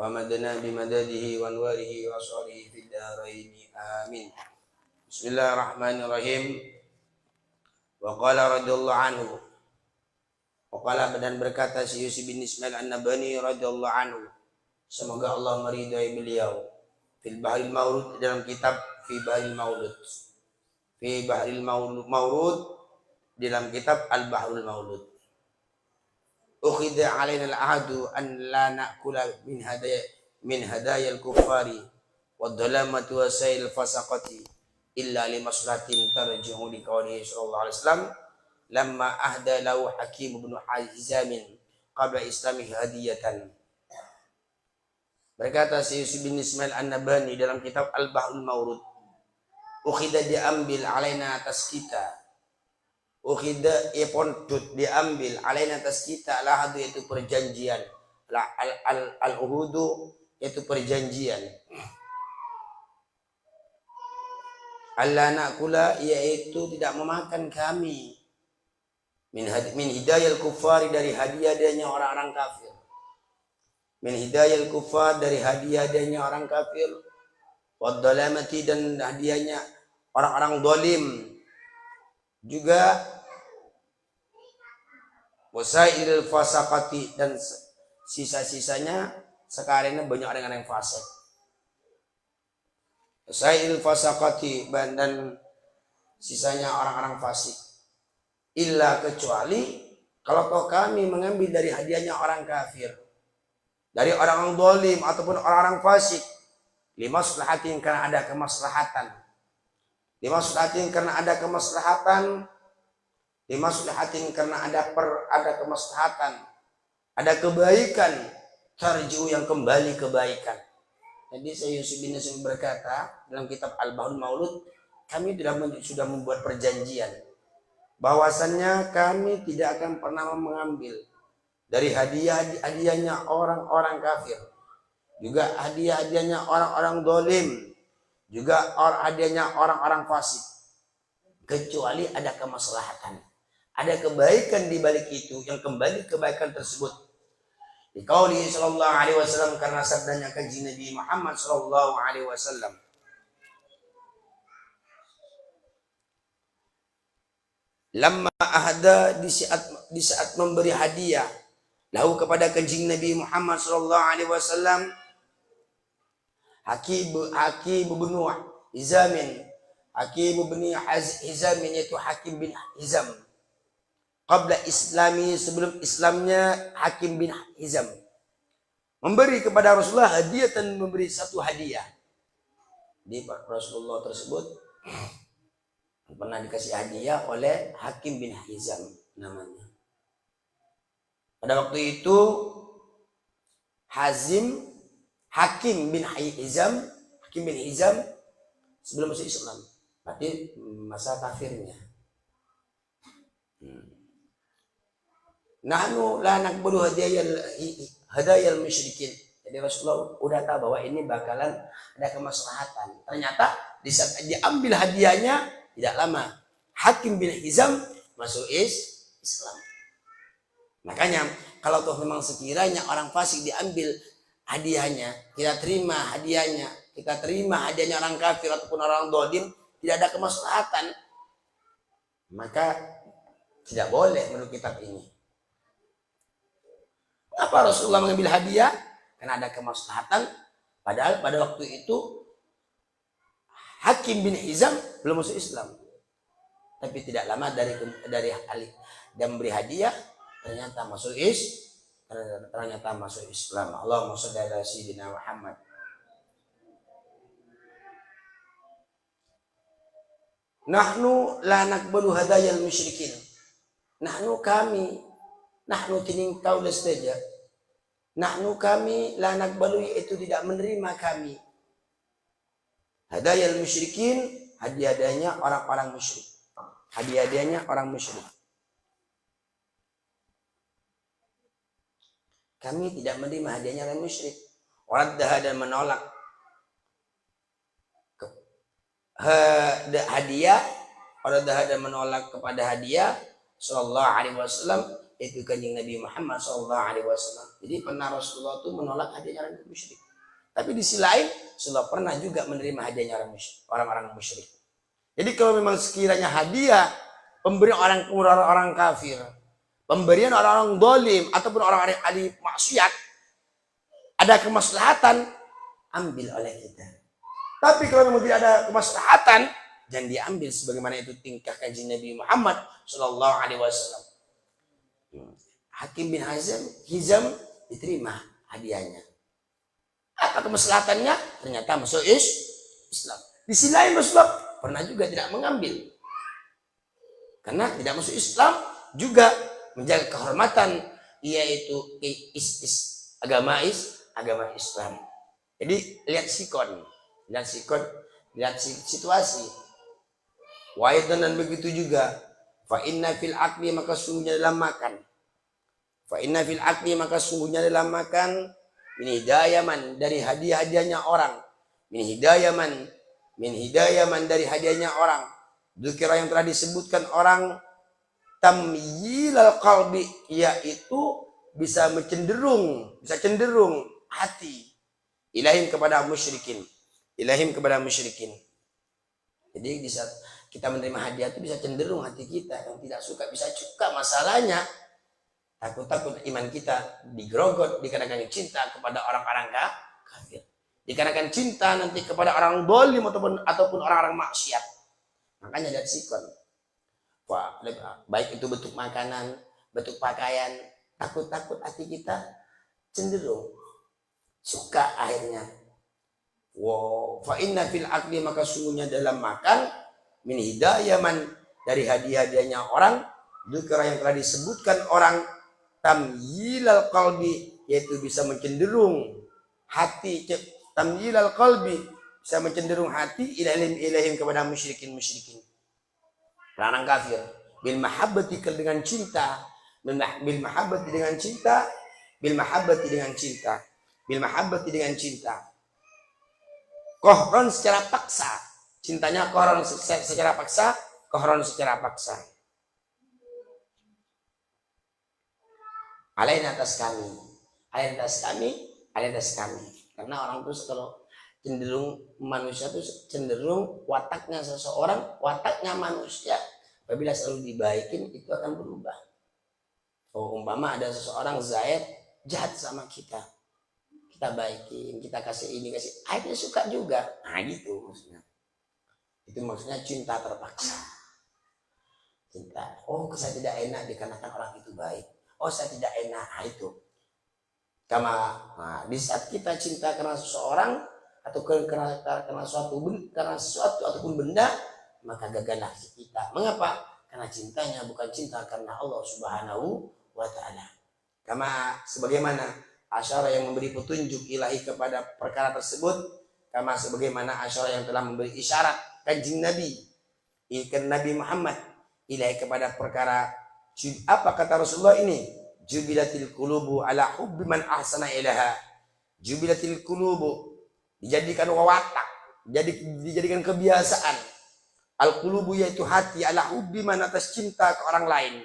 wa madana bimadadihi wa anwarihi wa asarihi fid dharaini amin. Bismillahirrahmanirrahim. Wa qala radhiyallahu anhu, wa qala, dan berkata si Yusuf bin Ismail An-Nabhani radhiyallahu anhu, semoga Allah meridai beliau, fil bahril maurud, dalam kitab fi bahril maulud, fi bahril maurud, dalam kitab al-bahrul maulud, ukhidha alaina al-ahdu an la na'kula min hadayal kuffari wad dhalamati wa sayl fasaqati illa li maslahatin tarji'u li qawlihi sallallahu alaihi wasallam lamma ahda lahu Hakim bin Hizam qabla islami hadiyatan. Berkata si Yusuf bin Ismail An-Nabhani dalam kitab Al-Bahrul Maurud, ukhidha, diambil, alaina atas kita, ukhidha ipondut, diambil, alaina atas kita, al-ahdu yaitu perjanjian, al-uhudu yaitu perjanjian, alla na'kula yaitu tidak memakan kami, min hidayal kufari dari hadiah-hadiahnya orang-orang kafir, min hidayal kufar dari hadiah-hadiahnya orang kafir, wad dhalamati dan hadiahnya orang-orang zalim, juga wasail fasaqati dan sisa-sisanya sekarang banyak orang yang fasik. Wasail fasaqati dan sisanya orang-orang fasik. Illa, kecuali kalau kami mengambil dari hadiahnya orang kafir, dari orang-orang zalim ataupun orang-orang fasik, limaslahatin, karena ada kemaslahatan, limaslahatin karena ada kemaslahatan, limaslahatin karena ada kemaslahatan, ada kebaikan, tarji'u yang kembali kebaikan. Jadi saya Yusuf bin Ismail berkata dalam kitab Al-Bahrul Maulud, kami sudah membuat perjanjian bahwasannya kami tidak akan pernah mengambil dari hadiahnya orang-orang kafir, juga hadiahnya orang-orang zalim, juga hadiahnya orang-orang fasik, kecuali ada kemaslahatan, ada kebaikan di balik itu, yang kembali kebaikan tersebut. Di qauli sallallahu alaihi wasallam, karena sabdanya kanjeng Nabi Muhammad sallallahu alaihi wasallam, lamma ahda, di saat memberi hadiah, lahu kepada kanjeng Nabi Muhammad sallallahu alaihi wasallam, Hakim bin Hizam, Hakim bin Hizam yaitu Hakim bin Hizam, qabla islami, sebelum Islamnya Hakim bin Hizam, memberi kepada Rasulullah hadiah, dan memberi satu hadiah. Di Rasulullah tersebut pernah dikasih hadiah oleh Hakim bin Hizam namanya. Pada waktu itu Hakim bin Hizam sebelum masuk Islam, berarti masa kafirnya. Nahnu la naqbalu hadayal musyrikin. Jadi Rasulullah udah tahu bahwa ini bakalan ada kemaslahatan. Ternyata di saat diambil hadiahnya, tidak lama Hakim bin Hizam masuk Islam. Makanya kalau toh memang sekiranya orang fasik diambil hadiahnya, kita terima hadiahnya, kita terima hadiahnya orang kafir ataupun orang zalim, tidak ada kemaslahatan, maka tidak boleh menurut kitab ini. Apa Rasulullah mengambil hadiah? Karena ada kemaslahatan. Padahal pada waktu itu Hakim bin Hizam belum masuk Islam. Tapi tidak lama dari dia memberi hadiah, ternyata masuk Islam. Allahumma shalli ala sayyidina Muhammad. Nahnu la naqbalu hadayal musyrikin. Nahnu tining kaulah saja. Nahnu kami la naqbalu, yaitu tidak menerima kami, hadayal musyrikin, hadiah-hadiahnya orang-orang musyrik. Hadiah-hadiahnya orang musyrik. Kami tidak menerima hadiahnya orang musyrik. Waraddaha, dan menolak hadiah, waraddaha, dan menolak kepada hadiah sallallahu alaihi wasallam itu kanjeng Nabi Muhammad SAW. Jadi pernah Rasulullah itu menolak hadiahnya orang musyrik. Tapi di sisi lain Rasulullah pernah juga menerima hadiahnya orang-orang musyrik. Jadi kalau memang sekiranya hadiah pemberian orang kafir, pemberian orang-orang dolim ataupun orang-orang ahli maksiat, ada kemaslahatan, ambil oleh kita. Tapi kalau memang tidak ada kemaslahatan, jangan diambil, sebagaimana itu tingkah kanjeng Nabi Muhammad SAW. Hakim bin Hizam diterima hadiahnya. Apa kemaslahatannya? Ternyata masuk Islam. Di sisi lain Rasulullah pernah juga tidak mengambil, karena tidak masuk Islam juga menjaga kehormatan, yaitu agama Islam. Jadi lihat situasi. Waidan, dan begitu juga. Fa inna fil akli, maka sungguhnya dalam makan. Fa inna fil akli, maka sungguhnya dalam makan. Min hidayaman, dari hadiah-hadiahnya orang. Min hidayaman dari hadiahnya orang. Dzikra, yang telah disebutkan orang. Tamyilal qalbi, yaitu bisa cenderung hati ilahim kepada musyrikin. Jadi di saat kita menerima hadiah itu bisa cenderung hati kita yang tidak suka bisa suka. Masalahnya takut iman kita digerogot dikarenakan cinta kepada orang-orang kafir, dikarenakan cinta nanti kepada orang dolim ataupun orang-orang maksiat. Makanya lihat sikon, baik itu bentuk makanan, bentuk pakaian, takut hati kita cenderung suka akhirnya. Fa inna fil akli, maka sungguhnya dalam makan, min hidayaman, dari hadiah-hadiahnya orang, dzikra, yang telah disebutkan orang, tamyilal qalbi, yaitu bisa mencenderung hati, tamyilal qalbi, bisa mencenderung hati ilahim kepada musyrikin, orang kafir, bil mahabbati, dengan cinta, bil mahabbati dengan cinta, kohron secara paksa, cintanya kohron secara paksa, alain atas kami. Karena orang itu kalau cenderung, manusia itu cenderung wataknya seseorang, wataknya manusia apabila selalu dibaikin itu akan berubah. Umpama ada seseorang Zaid jahat sama kita baikin, kita kasih ini, akhirnya suka juga. Nah gitu maksudnya. Itu maksudnya cinta terpaksa. Saya tidak enak dikarenakan orang itu baik. Saya tidak enak. Nah itu. Di saat kita cinta karena seseorang atau karena sesuatu ataupun benda, maka gagahlah kita. Mengapa? Karena cintanya bukan cinta karena Allah Subhanahu wa Ta'ala. Sebagaimana asyara yang memberi petunjuk ilahi kepada perkara tersebut, sebagaimana asyara yang telah memberi isyarat kanjeng Nabi Muhammad ilahi kepada perkara. Apa kata Rasulullah ini? Jubilatil qulubu ala hubbi man ahsana ilaha. Jubilatil qulubu, dijadikan watak, dijadikan kebiasaan. Al qulubu, yaitu hati, ala hubbi man, atas cinta ke orang lain.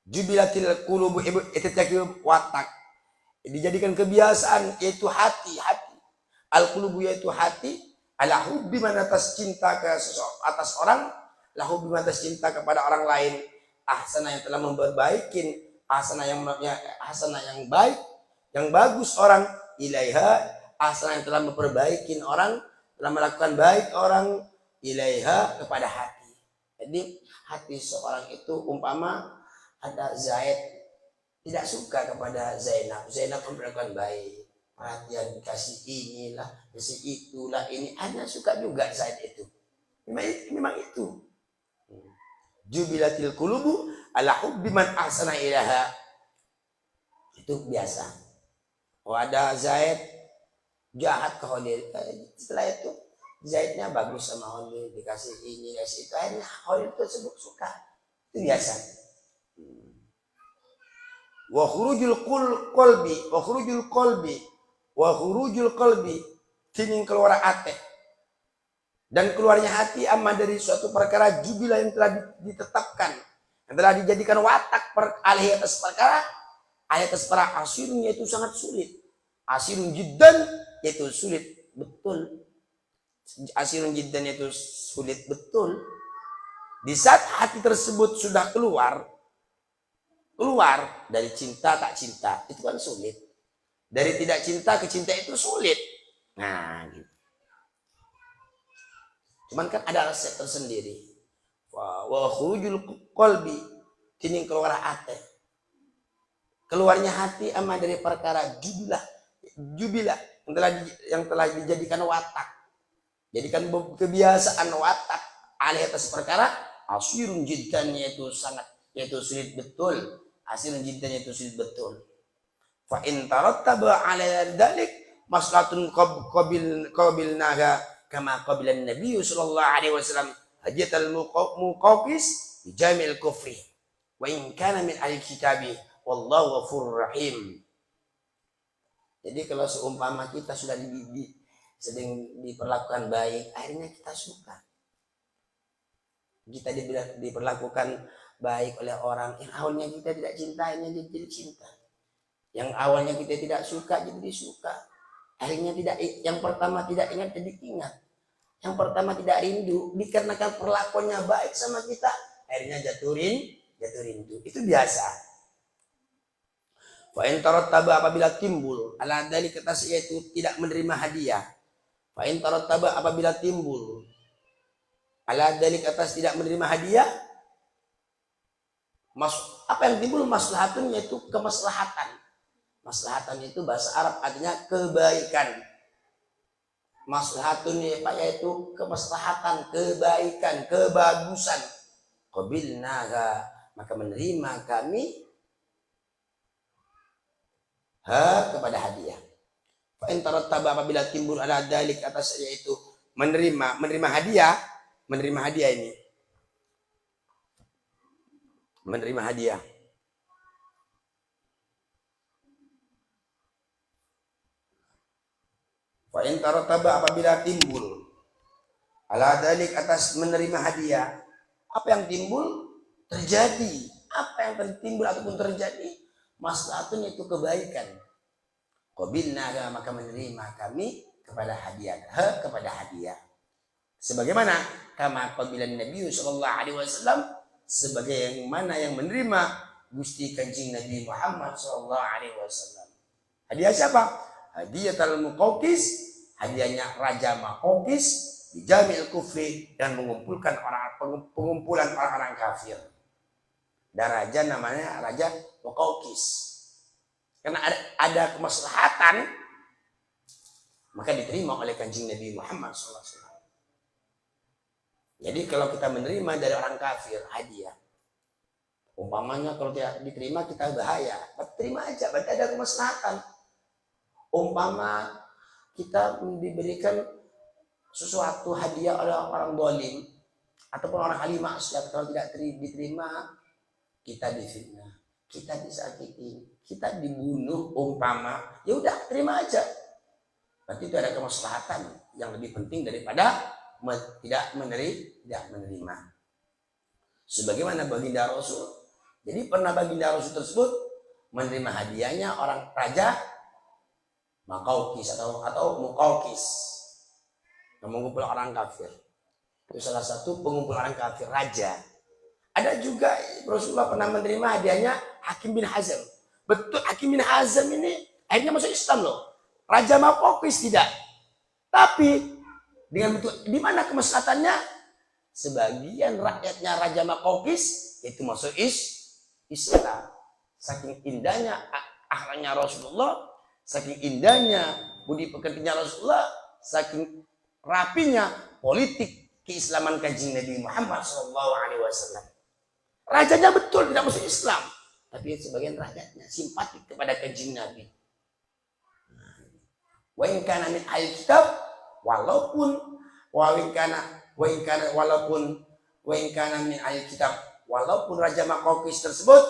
Jubilatil qulubu, itu watak, dijadikan kebiasaan, yaitu hati. Al qulubu, yaitu hati, ala hubbi man, atas cinta atas orang, la hubbi man, atas cinta kepada orang lain. Ahsana, yang telah memperbaikin, ahsana yang baik, yang bagus orang, ilaiha, ahsana yang telah memperbaikin orang, telah melakukan baik orang, ilaiha, kepada hati. Jadi hati seorang itu, umpama ada Zaid tidak suka kepada Zainab melakukan baik, perhatian, kasih inilah, kasih itulah, ini ada suka juga Zaid itu. Memang itu. Jubilatil qulubu ala hubbi man ahsana ilaha. Itu biasa. Ada Zaid jahat ke Khalil, setelah itu Zaidnya bagus sama Khalil, dikasih ini, dikasih itu, akhirnya Khalil tersebut suka. Itu biasa. Wa khurujul qalbi, tingin keluar hati, dan keluarnya hati amma dari suatu perkara jubila yang telah ditetapkan yang telah dijadikan watak alih atas perkara, asirun yaitu sangat sulit. Asirun jiddan yaitu sulit betul. Asirun jiddan yaitu sulit betul. Di saat hati tersebut sudah keluar dari cinta tak cinta, itu kan sulit. Dari tidak cinta ke cinta itu sulit. Nah, gitu. Cuman kan ada resep tersendiri. Wa khurujul qalbi, tining keluar hati. Keluarnya hati ama dari perkara jubilah yang telah dijadikan watak. Jadikan kebiasaan watak alih atas perkara asirun jiddan yaitu sulit betul. Asirun jiddan yaitu sulit betul. Fa in tarattaba ala dzalik maslahatun qabilnaha kama qabilan Nabi sallallahu alaihi wasallam hajatal muqawqis bi jamil kufri wa in kana min al-kitabi wallahu ghafurur rahim. Jadi kalau seumpama kita sudah sedang diperlakukan baik, akhirnya kita suka. Kita diperlakukan baik oleh orang yang awalnya kita tidak cinta, akhirnya jadi cinta. Yang awalnya kita tidak suka jadi suka. Akhirnya yang pertama tidak ingat jadi ingat. Yang pertama tidak rindu dikarenakan perlakuannya baik sama kita, akhirnya jatuh rindu. Itu biasa. Fa in tarattaba apabila timbul ala dzalika yaitu tidak menerima hadiah. Fa in tarattaba apabila timbul ala dzalika tidak menerima hadiah, apa yang timbul maslahatun yaitu kemaslahatan. Maslahatan itu bahasa Arab artinya kebaikan. Maslahatun yaitu kemaslahatan, kebaikan, kebagusan. Qabilnaha, maka menerima kami kepada hadiah. Fa in tarattaba apabila timbul ala dzalik atas yaitu menerima hadiah ini. Menerima hadiah. Fa in tarattaba apabila timbul ala dzalik atas menerima hadiah, apa yang timbul terjadi, apa yang timbul ataupun terjadi maslahatun itu kebaikan. Qabilna maka menerima kami kepada hadiah. Sebagaimana kama qabilan Nabi sallallahu alaihi wasallam, sebagai yang mana yang menerima Gusti Kanjeng Nabi Muhammad sallallahu alaihi wasallam. Hadiah siapa? Hadiyatul Muqawqis, hadiahnya Raja Muqawqis di Jamil Kufri dan mengumpulkan pengumpulan orang-orang kafir. Dan raja namanya Raja Muqawqis. Karena ada kemaslahatan, maka diterima oleh Kanjeng Nabi Muhammad SAW. Jadi kalau kita menerima dari orang kafir hadiah, umpamanya kalau tidak diterima kita bahaya, terima aja, berarti ada kemaslahatan. Umpama kita diberikan sesuatu hadiah oleh orang dolim ataupun orang ahli maksiat, kalau tidak diterima kita difitnah, kita disakiti, kita dibunuh umpama, ya udah terima aja. Berarti itu ada kemaslahatan yang lebih penting daripada tidak menerima. Sebagaimana baginda Rasul. Jadi pernah baginda Rasul tersebut menerima hadiahnya orang Raja Muqawqis atau Muqawqis yang mengumpul orang kafir. Itu salah satu pengumpul orang kafir, raja. Ada juga Rasulullah pernah menerima hadiahnya Hakim bin Hazm. Betul, Hakim bin Hazm ini akhirnya masuk Islam loh. Raja Muqawqis tidak. Tapi dengan betul, di mana kemaslahatannya? Sebagian rakyatnya Raja Muqawqis itu masuk Islam. Saking indahnya akhlaknya Rasulullah, saking indahnya budi pekertinya Rasulullah, saking rapinya politik keislaman Kanjeng Nabi Muhammad SAW. Rajanya betul tidak masuk Islam, tapi sebagian rakyatnya simpatik kepada Kanjeng Nabi. Wa in kana min al-kitab, walaupun min al-kitab, walaupun Raja Muqawqis tersebut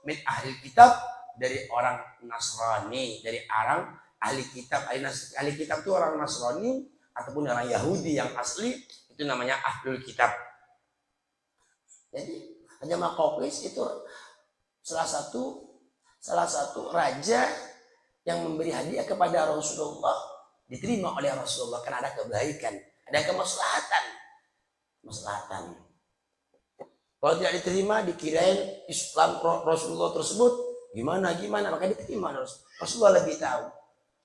min ahli kitab, dari orang Nasrani, dari orang ahli kitab. Ahli kitab itu orang Nasrani ataupun orang Yahudi yang asli, itu namanya ahlul kitab. Jadi Raja Makawqis itu salah satu raja yang memberi hadiah kepada Rasulullah, diterima oleh Rasulullah karena ada kebaikan, ada kemaslahatan. Kalau tidak diterima, dikirain Islam Rasulullah tersebut gimana, maka diterima. Rasulullah lebih tahu.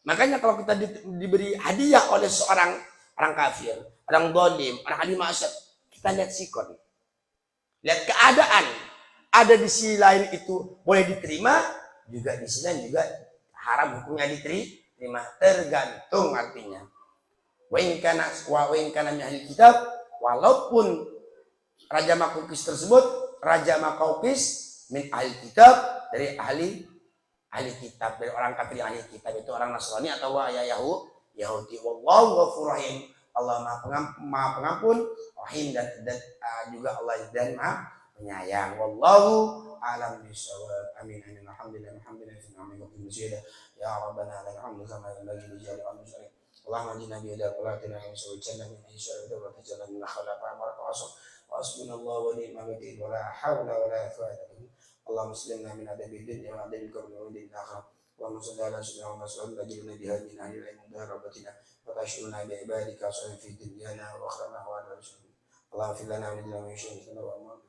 Makanya kalau kita diberi hadiah oleh seorang orang kafir, orang zalim, orang ahli maksiat, kita lihat sikon, lihat keadaan. Ada di sisi lain itu boleh diterima, juga di sisi lain juga haram hukumnya diterima, tergantung artinya. Wa in kana min ahli kitab, walaupun Raja Makawqis tersebut Raja Makawqis min ahli kitab, dari ahli kitab, dari orang kafir ahli kitab, itu orang Nasrani atau Yahudi. Wallahu ghafurur rahim, Allah Maha Pengampun, Rahim, dan juga Allah dan Maha Penyayang. Wallahu a'lam bishawab. Amin. Alhamdulillah ya rabbana lakal hamdu kama yanbaghi li jalali wajhika. Allahumma jinna bi yadika wa atina min syarri min syarri wa tajalla min khalaqa wa hasbunallahu wa ni'mal wakeel wa la hawla wa la quwwata illa billah. Allahumma sallimna min adabi dunya wa adabi qabri wa adabi akhirah. Allahumma salli ala sayyidina Muhammad sallallahu alaihi wa sallam min ahli al-ilm wa rabbatina wa tashuruna bi ibadika fi dunyana wa akhrana wa ala rasulina. Allahumma fil lana min dunya syai'in wa amana.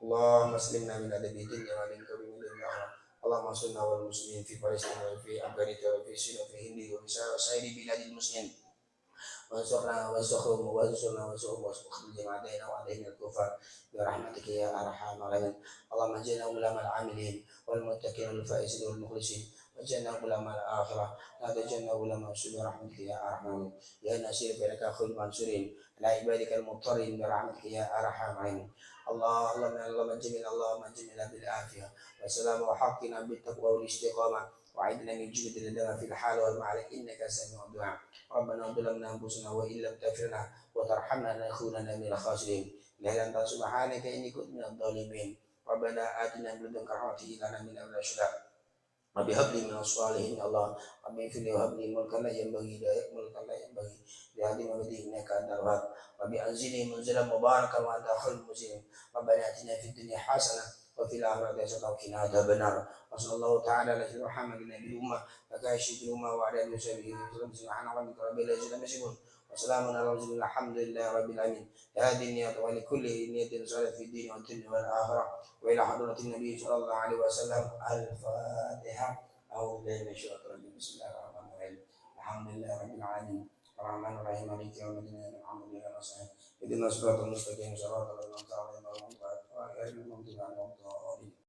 Allahumma sallimna min adabi dunya wa adabi qabri wa adabi akhirah. Allahumma salli ala muslimin fi Palestina wa fi Afghanistan wa fi Syria wa fi Hindi wa fi sa'iri biladil muslimin. Wansurna wansukhum wansurna wansukhum wansukhum jama'atina wa alaihim al-kufar bi rahmatika ya arhamar rahimin. Allahumma ja'alna ulamal amilin wal muttaqin wal faizin wal mukhlisin waj'alna ulamal akhirah la taj'alna ulamal subhi rahmatika ya arhamar ya nasir baraka khul mansurin la ibadikal muttarin bi rahmatika ya arhamar rahimin. Allahumma jamil bil afiyah wa salamu wa haqqina bit taqwa wal istiqamah وعدنا من جود لنا في الحال والمعال إنك سميع الدعاء. ربنا ظلمنا أنفسنا وإن لم تغفر لنا وترحمنا لنكونن من الخاسرين. لا أنت سبحانك إني كنت من الظالمين. ربنا آتنا من لدنك رحمة لنا من أمرنا رشدا. رب هب لي من الصالحين الله. رب اغفر لي وهب لي ملكا لا ينبغي لأحد من بعدي إنك أنت الوهاب. رب أنزلني منزلا مباركا وأنت خير المنزلين. ربنا آتنا في الدنيا حسنة وفي الآخرة حسنة وقنا عذاب النار. وصلى الله تعالى على سيدنا محمد النبي الأمة وكاشف الأمة وعلى آله وصحبه وسلم. سبحان ربك رب العزة عما يصفون وسلام على المرسلين الحمد لله رب العالمين. هذه النية ولكل نية صالحة في الدين والدنيا والآخرة وإلى حضرة النبي صلى الله عليه وسلم. الفاتحة. أعوذ بالله من الشيطان الرجيم. بسم الله الرحمن الرحيم. الحمد لله رب العالمين الرحمن الرحيم مالك يوم الدين الحمد لله نستعين اهدنا الصراط المستقيم صراط الذين أنعمت عليهم غير المغضوب عليهم ولا الضالين.